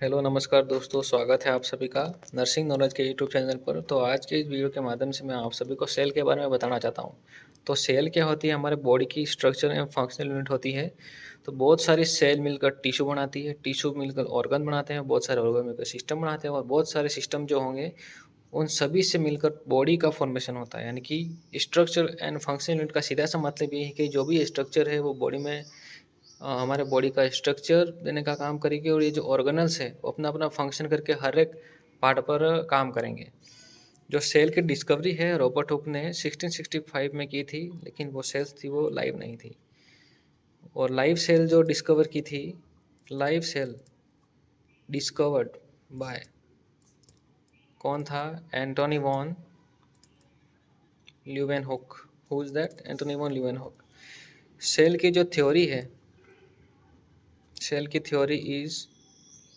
Hello नमस्कार दोस्तों, स्वागत है आप सभी का नर्सिंग नॉलेज के यूट्यूब चैनल पर। तो आज के इस वीडियो के माध्यम से मैं आप सभी को सेल के बारे में बताना चाहता हूँ। तो सेल क्या होती है? हमारे बॉडी की स्ट्रक्चर एंड फंक्शनल यूनिट होती है। तो बहुत सारी सेल मिलकर टिश्यू बनाती है, टिश्यू मिलकर ऑर्गन बनाते हैं, बहुत सारे ऑर्गन मिलकर सिस्टम बनाते हैं और बहुत सारे सिस्टम जो होंगे उन सभी से मिलकर बॉडी का फॉर्मेशन होता है। यानी कि स्ट्रक्चर एंड फंक्शनल यूनिट का सीधा सा मतलब ये है कि जो भी स्ट्रक्चर है वो बॉडी में हमारे बॉडी का स्ट्रक्चर देने का काम करेगी और ये जो ऑर्गेनल्स है वो अपना अपना फंक्शन करके हर एक पार्ट पर काम करेंगे। जो सेल की डिस्कवरी है रॉबर्ट हुक ने 1665 में की थी, लेकिन वो सेल्स थी वो लाइव नहीं थी। और लाइव सेल जो डिस्कवर की थी, लाइव सेल डिस्कवर्ड बाय कौन था? Antonie van Leeuwenhoek. Who is that? Antonie van Leeuwenhoek. Cell की जो थ्योरी है, सेल की theory is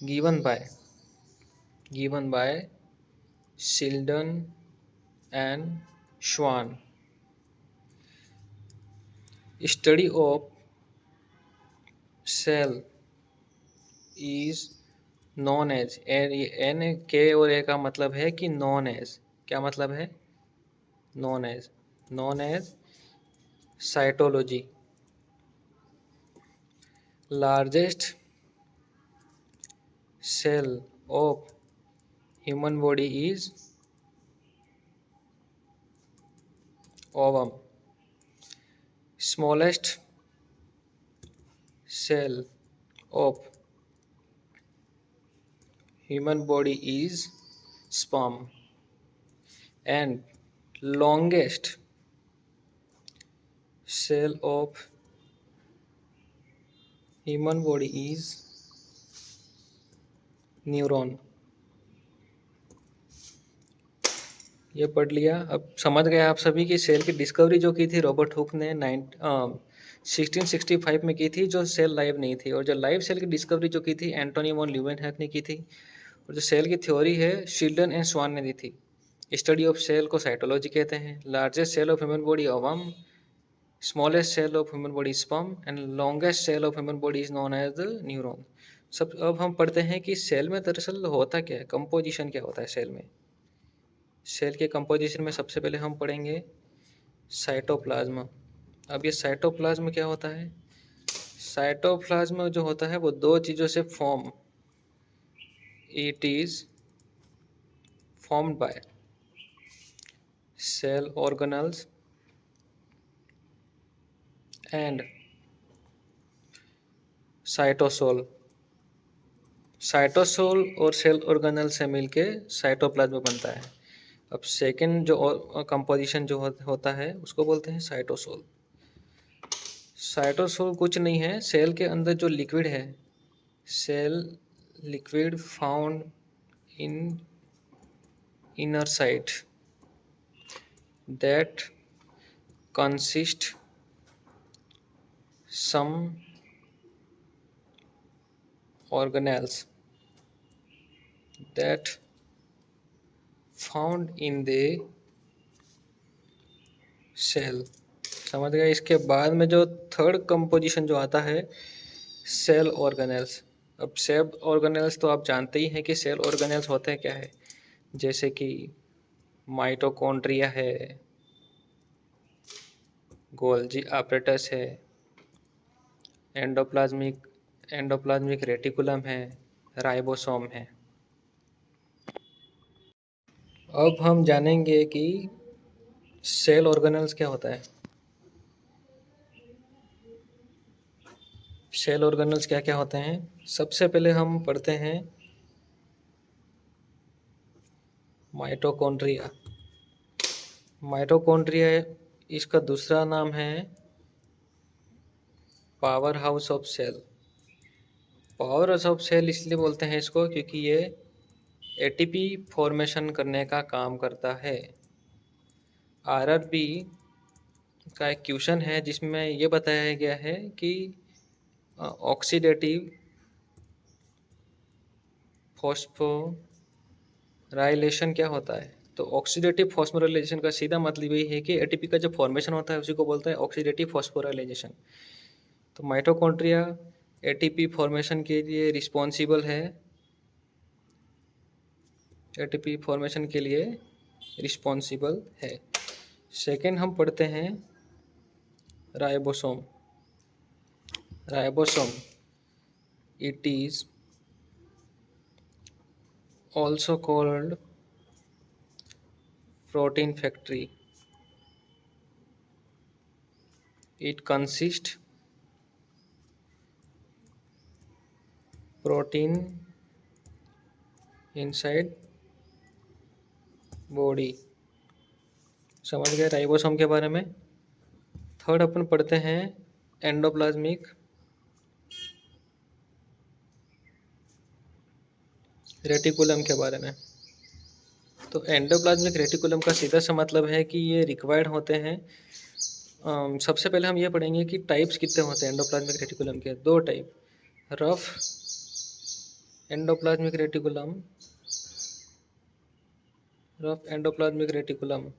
given by Sheldon and Schwann. Study of cell is known as, एन के और ए का मतलब है कि नॉन एज। क्या मतलब है? Known as cytology. Largest cell of human body is ovum. Smallest cell of human body is sperm, and longest cell of human body is neuron. ये पढ़ लिया। अब समझ गए आप सभी की सेल की डिस्कवरी जो की थी रॉबर्ट हुक ने 1665 में की थी, जो सेल लाइव नहीं थी। और जो लाइव सेल की डिस्कवरी जो की थी एंटोनी वॉन ल्यूवेनहक ने की थी। और जो सेल की थ्योरी है शील्डन एंड स्वान ने दी थी। स्टडी ऑफ सेल को साइटोलॉजी कहते हैं। Largest cell of human body ovum, smallest cell of human body sperm, and longest cell of human body is known as the neuron. सब अब हम पढ़ते हैं कि सेल में दरअसल होता क्या है, कंपोजिशन क्या होता है सेल में। सेल के कंपोजिशन में सबसे पहले हम पढ़ेंगे साइटोप्लाज्म। अब ये साइटोप्लाज्म क्या होता है? साइटोप्लाज्म जो होता है वो दो चीज़ों से form, it is formed by cell organelles and cytosol. Cytosol और सेल ऑर्गेनल से मिलके साइटोप्लाज्म बनता है। अब सेकंड जो कंपोजिशन जो होता है उसको बोलते हैं साइटोसोल। साइटोसोल कुछ नहीं है, सेल के अंदर जो लिक्विड है, cell liquid found in inner side that consist some organelles that found in the cell। समझ गए? इसके बाद में जो थर्ड कंपोजिशन जो आता है सेल ऑर्गेनेल्स। अब सेल ऑर्गेनेल्स तो आप जानते ही हैं कि सेल ऑर्गेनेल्स होते हैं क्या है, जैसे कि माइटोकॉन्ड्रिया है, गोल्जी apparatus है, एंडोप्लाज्मिक रेटिकुलम है, राइबोसोम है। अब हम जानेंगे कि सेल ऑर्गेनेल्स क्या होता है। सेल ऑर्गेनल्स क्या क्या होते हैं? सबसे पहले हम पढ़ते हैं माइटोकॉन्ड्रिया। माइटोकॉन्ड्रिया इसका दूसरा नाम है power house of cell. Power house of cell इसलिए बोलते हैं इसको क्योंकि ये एटीपी फॉर्मेशन करने का काम करता है। आरआरबी का एक क्वेश्चन है जिसमें ये बताया गया है कि ऑक्सीडेटिव फॉस्फोराइलेशन क्या होता है। तो ऑक्सीडेटिव फॉस्फोराइलेशन का सीधा मतलब यही है कि एटीपी का जो फॉर्मेशन होता है उसी को बोलते हैं ऑक्सीडेटिव फॉस्फोराइलेशन। तो माइटोकॉन्ड्रिया एटीपी फॉर्मेशन के लिए रिस्पॉन्सिबल है एटीपी फॉर्मेशन के लिए रिस्पॉन्सिबल है। सेकेंड हम पढ़ते हैं ribosome. Ribosome it is also called protein factory. It consist protein inside body. समझ गए राइबोसोम के बारे में। थर्ड अपन पढ़ते हैं एंडोप्लाज्मिक रेटिकुलम के बारे में। तो एंडोप्लाज्मिक रेटिकुलम का सीधा सा मतलब है कि ये रिक्वायर्ड होते हैं। सबसे पहले हम ये पढ़ेंगे कि टाइप्स कितने होते हैं एंडोप्लाज्मिक रेटिकुलम के। दो type, rough endoplasmic reticulum, rough endoplasmic reticulum.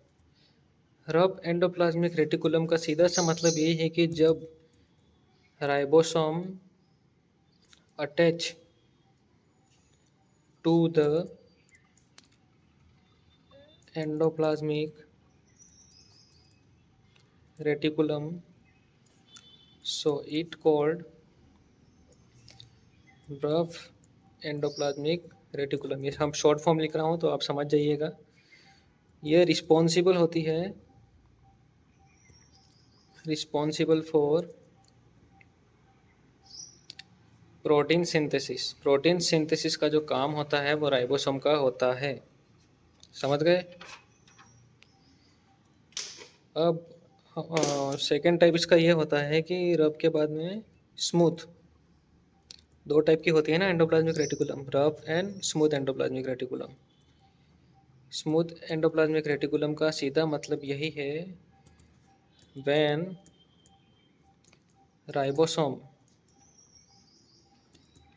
Rough endoplasmic reticulum का सीधा सा मतलब ये है कि जब ribosome attach to the endoplasmic reticulum, so it called rough endoplasmic reticulum. ये हम शॉर्ट फॉर्म लिख रहा हूँ तो आप समझ जाइएगा। ये responsible for protein synthesis. Protein synthesis का जो काम होता है वो राइबोसोम का होता है। समझ गए। अब सेकेंड टाइप इसका ये होता है कि रफ के बाद में स्मूथ। दो टाइप की होती है ना endoplasmic reticulum, rough and smooth endoplasmic reticulum. Smooth endoplasmic reticulum का सीधा मतलब यही है, when ribosome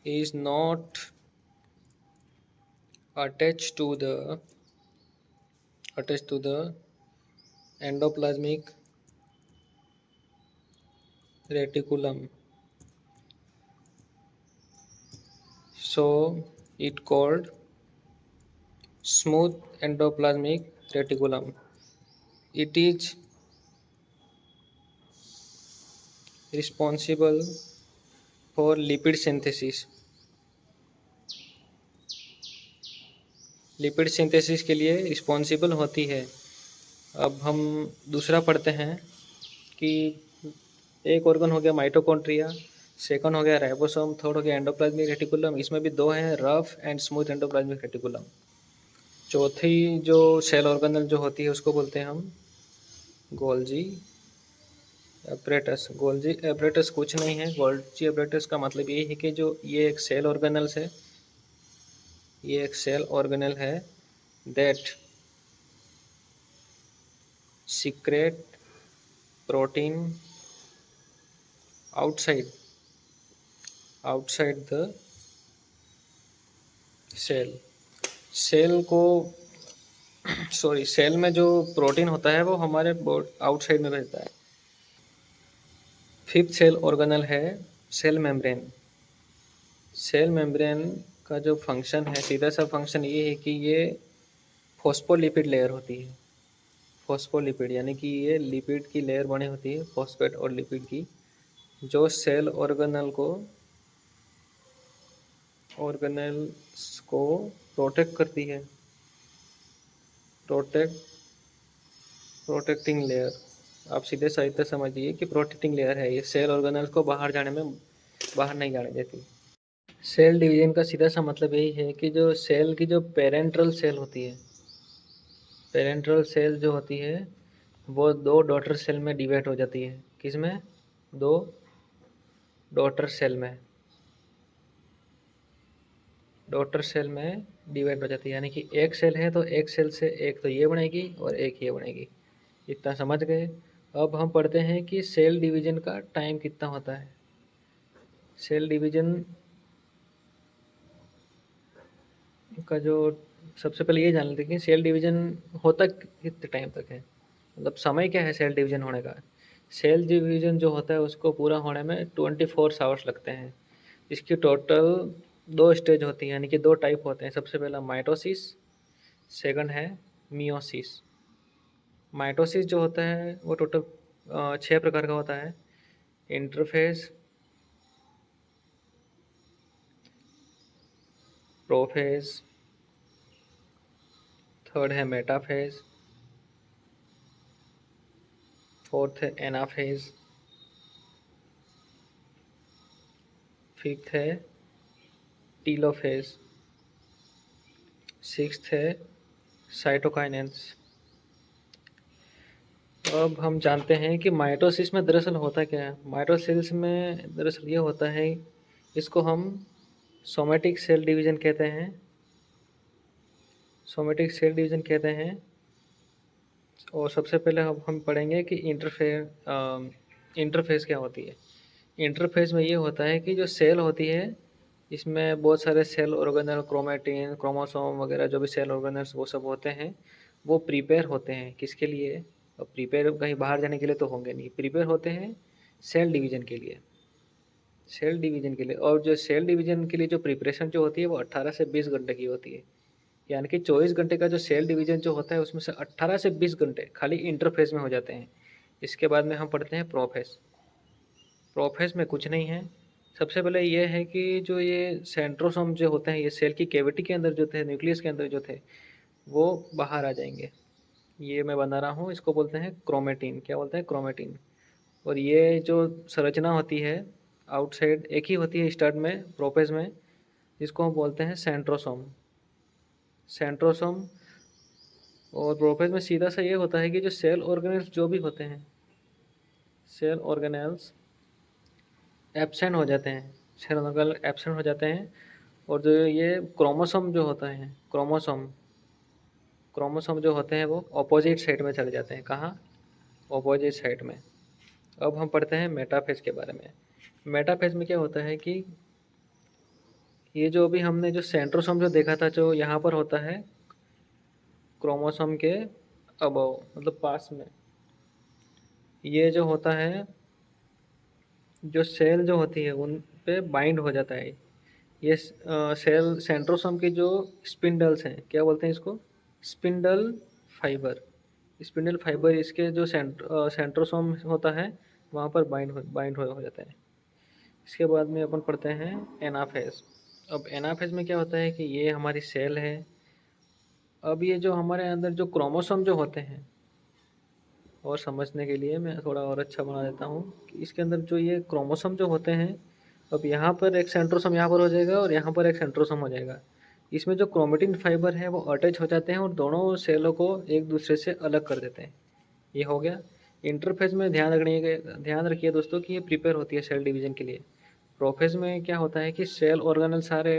is not attached to the endoplasmic reticulum, so it called smooth endoplasmic reticulum. It is responsible for lipid synthesis। Lipid synthesis के लिए responsible होती है। अब हम दूसरा पढ़ते हैं कि एक ऑर्गन हो गया माइटोकॉन्ड्रिया, सेकंड हो गया राइबोसोम, थर्ड हो गया एंडोप्लाज्मिक रेटिकुलम। इसमें भी दो हैं, rough and smooth endoplasmic reticulum. चौथी जो सेल ऑर्गेनल जो होती है उसको बोलते हैं हम गोल्जी एपरेटस। गोल्जी एपरेटस कुछ नहीं है, गोल्जी एपरेटस का मतलब ये है कि जो ये एक सेल ऑर्गेनल्स है, ये एक सेल ऑर्गेनल है that secrete protein outside the cell को सेल में जो प्रोटीन होता है वो हमारे आउटसाइड में रहता है। फिफ्थ सेल ऑर्गेनल है सेल मेम्ब्रेन। सेल मेम्ब्रेन का जो फंक्शन है, सीधा सा फंक्शन ये है कि ये फॉस्फोलिपिड लेयर होती है। फॉस्फोलिपिड यानी कि ये लिपिड की लेयर बनी होती है, फॉस्फेट और लिपिड की, जो सेल ऑर्गेनल्स को प्रोटेक्ट करती है। प्रोटेक्टिंग लेयर, आप सीधे साहित्य समझिए कि प्रोटेक्टिंग लेयर है ये, सेल ऑर्गेनल्स को बाहर नहीं जाने देती। सेल डिवीजन का सीधा सा मतलब यही है कि जो सेल की जो पेरेंट्रल सेल होती है, पेरेंट्रल सेल जो होती है वो दो डॉटर सेल में डिवाइड हो जाती है। किस में? दो डॉटर सेल में डिवाइड हो जाती है। यानी कि एक सेल है तो एक सेल से एक तो ये बनेगी और एक ये बनेगी। इतना समझ गए। अब हम पढ़ते हैं कि सेल डिवीजन का टाइम कितना होता है। सेल डिवीजन का जो सबसे पहले ये जान लेते हैं कि सेल डिवीजन होता कितने टाइम तक है, मतलब समय क्या है सेल डिवीजन होने का। सेल डिवीजन जो होता है उसको पूरा होने में 24 आवर्स लगते हैं। इसकी टोटल दो स्टेज होती हैं, यानी कि दो टाइप होते हैं। सबसे पहला माइटोसिस सेकंड है मियोसिस। माइटोसिस जो होता है वो टोटल 6 प्रकार का होता है। इंटरफेज, प्रोफेज, थर्ड है मेटाफेज, फोर्थ है एनाफेज, फिफ्थ है टीलोफेज, सिक्स्थ है साइटोकाइनेंस। अब हम जानते हैं कि माइटोसिस में दरअसल होता क्या है। माइटोसिस में दरअसल ये होता है, इसको हम सोमेटिक सेल डिवीज़न कहते हैं। सोमेटिक सेल डिवीज़न कहते हैं। और सबसे पहले हम पढ़ेंगे कि इंटरफेस क्या होती है। इंटरफेस में ये होता है कि जो सेल होती है, इसमें बहुत सारे सेल ऑर्गेनल, क्रोमेटिन, क्रोमोसोम वगैरह जो भी सेल ऑर्गेनल्स वो सब होते हैं, वो प्रिपेयर होते हैं किसके लिए। अब प्रिपेयर कहीं बाहर जाने के लिए तो होंगे नहीं, प्रिपेयर होते हैं सेल डिवीज़न के लिए। सेल डिवीज़न के लिए, और जो सेल डिवीज़न के लिए जो प्रिपरेशन जो होती है वो 18 से 20 घंटे की होती है। यानी कि 24 घंटे का जो सेल डिवीज़न जो होता है उसमें से 18 से 20 घंटे खाली इंटरफेज में हो जाते हैं। इसके बाद में हम पढ़ते हैं प्रोफेज। प्रोफेज में कुछ नहीं है। सबसे पहले ये है कि जो ये सेंट्रोसोम जो होते हैं, ये सेल की कैविटी के अंदर जो थे, न्यूक्लियस के अंदर जो थे, वो बाहर आ जाएंगे। ये मैं बना रहा हूँ, इसको बोलते हैं क्रोमेटिन। क्या बोलते हैं? क्रोमेटिन। और ये जो संरचना होती है आउटसाइड एक ही होती है स्टार्ट में, प्रोफेज में, जिसको हम बोलते हैं सेंट्रोसोम। सेंट्रोसोम। और प्रोफेज में सीधा सा ये होता है कि जो सेल ऑर्गेनेल्स जो भी होते हैं, सेल ऑर्गेनेल्स एब्सेंट हो जाते हैं। सेल ऑर्गेनल एब्सेंट हो जाते हैं। और जो ये क्रोमोसोम जो होता है, क्रोमोसोम क्रोमोसोम जो होते हैं वो ऑपोजिट साइड में चले जाते हैं। कहाँ? ऑपोजिट साइड में। अब हम पढ़ते हैं मेटाफेज के बारे में। मेटाफेज में क्या होता है कि ये जो अभी हमने जो सेंट्रोसोम जो देखा था, जो यहाँ पर होता है क्रोमोसोम के अबव, मतलब पास में, ये जो होता है, जो सेल जो होती है उन पे बाइंड हो जाता है। ये सेल सेंट्रोसोम की जो स्पिंडल्स हैं, क्या बोलते हैं इसको? Spindle fibre. स्पिंडल फाइबर इसके जो सेंट्रोसोम होता है वहाँ पर बाइंड हो जाता है। इसके बाद में अपन पढ़ते हैं एनाफेज। अब एनाफेज में क्या होता है कि ये हमारी सेल है। अब ये जो हमारे अंदर जो क्रोमोसोम जो होते हैं, और समझने के लिए मैं थोड़ा और अच्छा बना देता हूँ कि इसके अंदर जो ये क्रोमोसोम जो होते हैं, अब यहाँ पर एक सेंट्रोसोम यहाँ पर हो जाएगा और यहाँ पर एक सेंट्रोसोम हो जाएगा। इसमें जो क्रोमेटिन फाइबर है वो अटैच हो जाते हैं और दोनों सेलों को एक दूसरे से अलग कर देते हैं। ये हो गया। इंटरफेज में ध्यान रखिए दोस्तों कि ये प्रिपेयर होती है सेल डिवीजन के लिए। प्रोफेज में क्या होता है कि सेल ऑर्गेनल सारे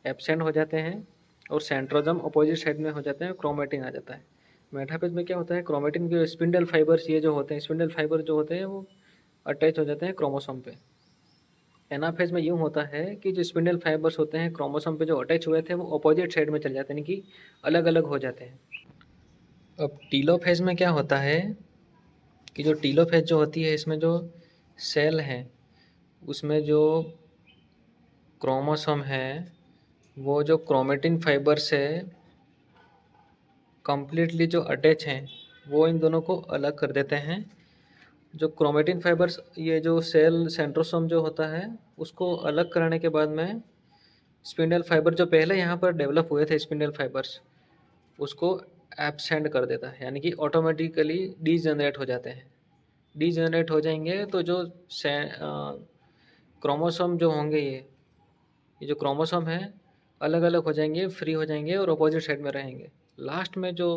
एब्सेंट हो जाते हैं और सेंट्रोजम अपोजिट साइड में हो जाते हैं, क्रोमेटिन आ जाता है। मेटाफेज में क्या होता है, क्रोमेटिन के स्पिंडल फाइबर्स ये जो होते हैं, स्पिंडल फाइबर जो होते हैं वो अटैच हो जाते हैं क्रोमोसोम पे। एनाफेज में यूँ होता है कि जो स्पिंडल फाइबर्स होते हैं क्रोमोसोम पे जो अटैच हुए थे वो अपोजिट साइड में चले जाते हैं, यानी कि अलग अलग हो जाते हैं। अब टीलोफेज में क्या होता है कि जो टीलोफेज जो होती है, इसमें जो सेल हैं उसमें जो क्रोमोसोम है वो जो क्रोमेटिन फाइबर से कम्प्लीटली जो अटैच हैं वो इन दोनों को अलग कर देते हैं। जो क्रोमेटिन फाइबर्स, ये जो सेल सेंट्रोसोम जो होता है उसको अलग कराने के बाद में स्पिंडल फाइबर जो पहले यहाँ पर डेवलप हुए थे, स्पिंडल फाइबर्स, उसको एब्सेंट कर देता है, यानी कि ऑटोमेटिकली डीजनरेट हो जाते हैं। डीजनरेट हो जाएंगे तो जो क्रोमोसोम जो होंगे, ये जो क्रोमोसोम है अलग अलग हो जाएंगे, फ्री हो जाएंगे और अपोजिट साइड में रहेंगे। लास्ट में जो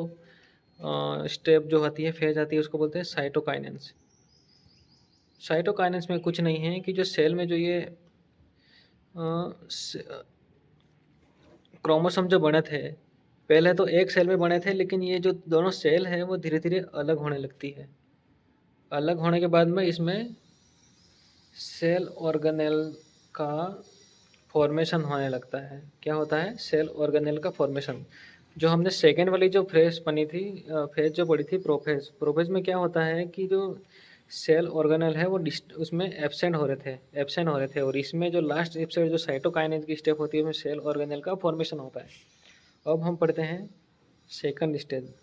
स्टेप जो होती है, फेज आती है, उसको बोलते हैं साइटोकाइनेंस। साइटोकाइनेंस में कुछ नहीं है कि जो सेल में जो ये क्रोमोसोम जो बने थे, पहले तो एक सेल में बने थे, लेकिन ये जो दोनों सेल हैं वो धीरे धीरे अलग होने लगती है। अलग होने के बाद में इसमें सेल ऑर्गेनेल का फॉर्मेशन होने लगता है। क्या होता है? सेल ऑर्गेनेल का फॉर्मेशन। जो हमने सेकेंड वाली जो फ्रेज बनी थी, फेज जो पड़ी थी, प्रोफेज। प्रोफेज में क्या होता है कि जो सेल ऑर्गेनेल है वो उसमें एब्सेंट हो रहे थे और इसमें जो लास्ट स्टेप से जो साइटोकाइनेज की स्टेप होती है उसमें सेल ऑर्गेनेल का फॉर्मेशन होता है। अब हम पढ़ते हैं सेकंड स्टेज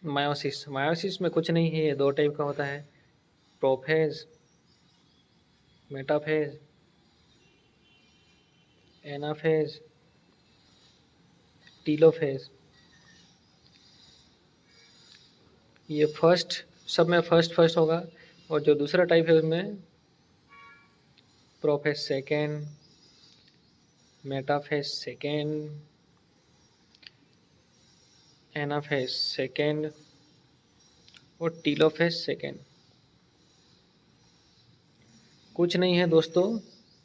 मायोसिस। मायोसिस में कुछ नहीं है, ये दो टाइप का होता है, प्रोफेज, मेटाफेज, एनाफेज, टीलोफेज। ये फर्स्ट, सब में फर्स्ट फर्स्ट होगा, और जो दूसरा टाइप है उसमें prophase second, metaphase second, anaphase second और टीलोफेज सेकेंड। कुछ नहीं है दोस्तों,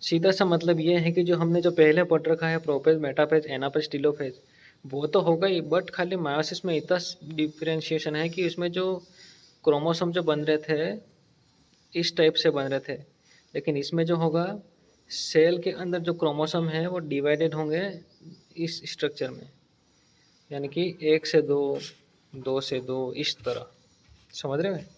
सीधा सा मतलब ये है कि जो हमने जो पहले पढ़ रखा है प्रोफेज, मेटाफेज, एनाफेज, टीलोफेज, वो तो होगा ही, बट खाली मायोसिस में इतना डिफरेंशिएशन है कि उसमें जो क्रोमोसोम जो बन रहे थे इस टाइप से बन रहे थे, लेकिन इसमें जो होगा सेल के अंदर जो क्रोमोसोम है वो डिवाइडेड होंगे इस स्ट्रक्चर में, यानी कि 1 से 2, 2 से 2, इस तरह। समझ रहे हैं?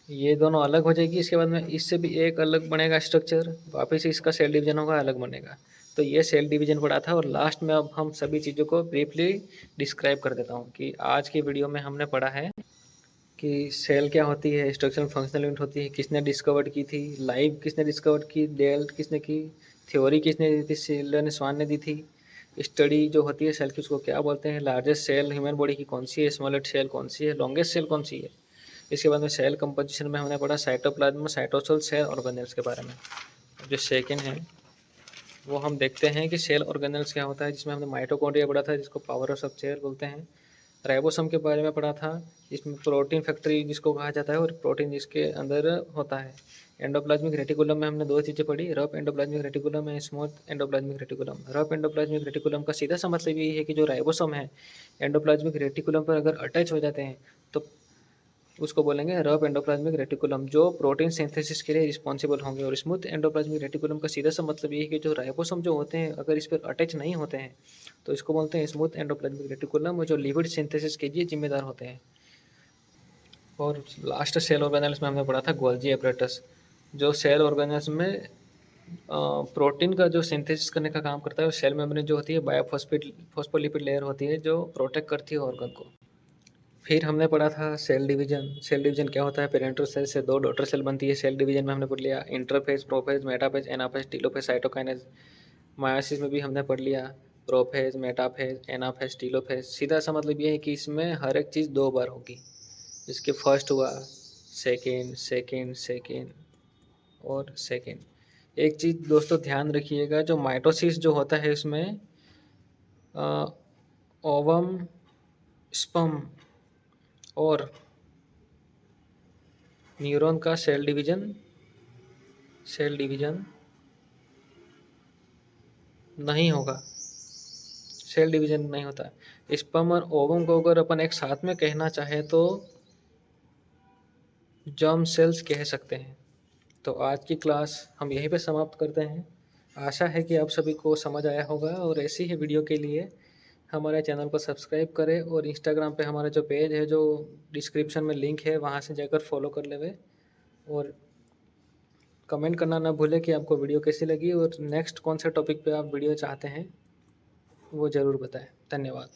ये दोनों अलग हो जाएगी, इसके बाद में इससे भी एक अलग बनेगा स्ट्रक्चर, वापस इसका सेल डिवीजन होगा, अलग बनेगा। तो ये सेल डिवीजन पढ़ा था, और लास्ट में अब हम सभी चीज़ों को ब्रीफली डिस्क्राइब कर देता हूँ कि आज की वीडियो में हमने पढ़ा है कि सेल क्या होती है, स्ट्रक्चरल फंक्शनल यूनिट होती है, किसने डिस्कवर की थी, लाइव किसने डिस्कवर की, डेल किसने की, थ्योरी किसने दी थी, शेल्डन स्वान ने दी थी, स्टडी जो होती है सेल की उसको क्या बोलते हैं, लार्जेस्ट सेल ह्यूमन बॉडी की कौन सी है, स्मॉलेस्ट सेल कौन सी है, लॉन्गेस्ट सेल कौन सी है। इसके बाद में सेल कंपोजिशन में हमने पढ़ा साइटोप्लाज्म, साइटोसोल, सेल ऑर्गेनेल्स के बारे में। जो सेकेंड है वो हम देखते हैं कि सेल ऑर्गेनेल्स क्या होता है, जिसमें हमने माइटोकॉन्ड्रिया पढ़ा था जिसको पावर ऑफ चेयर बोलते हैं। राइबोसोम के बारे में पढ़ा था, इसमें प्रोटीन फैक्ट्री जिसको कहा जाता है और प्रोटीन जिसके अंदर होता है। एंडोप्लाज्मिक रेटिकुलम में हमने दो चीज़ें पढ़ी, रफ एंडोप्लाज्मिक रेटिकुलम है, smooth endoplasmic reticulum. Rough endoplasmic reticulum का सीधा सा मतलब ये है कि जो राइबोसोम है एंडोप्लाज्मिक रेटिकुलम पर अगर अटैच हो जाते हैं तो उसको बोलेंगे रफ एंडोप्लाज्मिक रेटिकुलम, जो प्रोटीन सिंथेसिस के लिए रिस्पॉन्सिबल होंगे। और स्मूथ एंडोप्लाज्मिक रेटिकुलम का सीधा सा मतलब ये है कि जो राइबोसोम जो होते हैं अगर इस पर अटैच नहीं होते हैं तो इसको बोलते हैं स्मूथ एंडोप्लाज्मिक रेटिकुलम, और जो लिपिड सिंथेसिस के लिए जिम्मेदार होते हैं। और लास्ट सेल ऑर्गेनेल्स में हमने पढ़ा था गोल्जी एपरेटस, जो सेल ऑर्गेनेल्स में प्रोटीन का जो सिंथेसिस करने का काम करता है। और सेल मेम्ब्रेन जो होती है बायोफॉस्फेट फॉस्फोलिपिड लेयर होती है जो प्रोटेक्ट करती है ऑर्गन को। फिर हमने पढ़ा था सेल डिवीजन। सेल डिवीजन क्या होता है, पेरेंटल सेल से दो डॉटर सेल बनती है। सेल डिवीजन में हमने पढ़ लिया interphase, prophase, metaphase, anaphase, telophase, cytokinesis. Meiosis में भी हमने पढ़ लिया प्रोफेज, मेटाफेज, एनाफेज, टीलोफेज। सीधा सा मतलब ये है कि इसमें हर एक चीज़ 2 बार होगी। इसके फर्स्ट हुआ, सेकेंड, सेकेंड, सेकेंड और सेकेंड। एक चीज़ दोस्तों ध्यान रखिएगा, जो माइटोसिस जो होता है इसमें ओवम, स्पर्म और न्यूरॉन का सेल डिवीजन नहीं होगा, सेल डिवीजन नहीं होता। स्पर्म और ओवम को अगर अपन एक साथ में कहना चाहे तो जर्म सेल्स कह सकते हैं। तो आज की क्लास हम यहीं पे समाप्त करते हैं। आशा है कि आप सभी को समझ आया होगा, और ऐसी ही वीडियो के लिए हमारे चैनल को सब्सक्राइब करें, और इंस्टाग्राम पे हमारा जो पेज है जो डिस्क्रिप्शन में लिंक है वहाँ से जाकर फॉलो कर लेवे, और कमेंट करना ना भूलें कि आपको वीडियो कैसी लगी, और नेक्स्ट कौन से टॉपिक पे आप वीडियो चाहते हैं वो ज़रूर बताएं। धन्यवाद।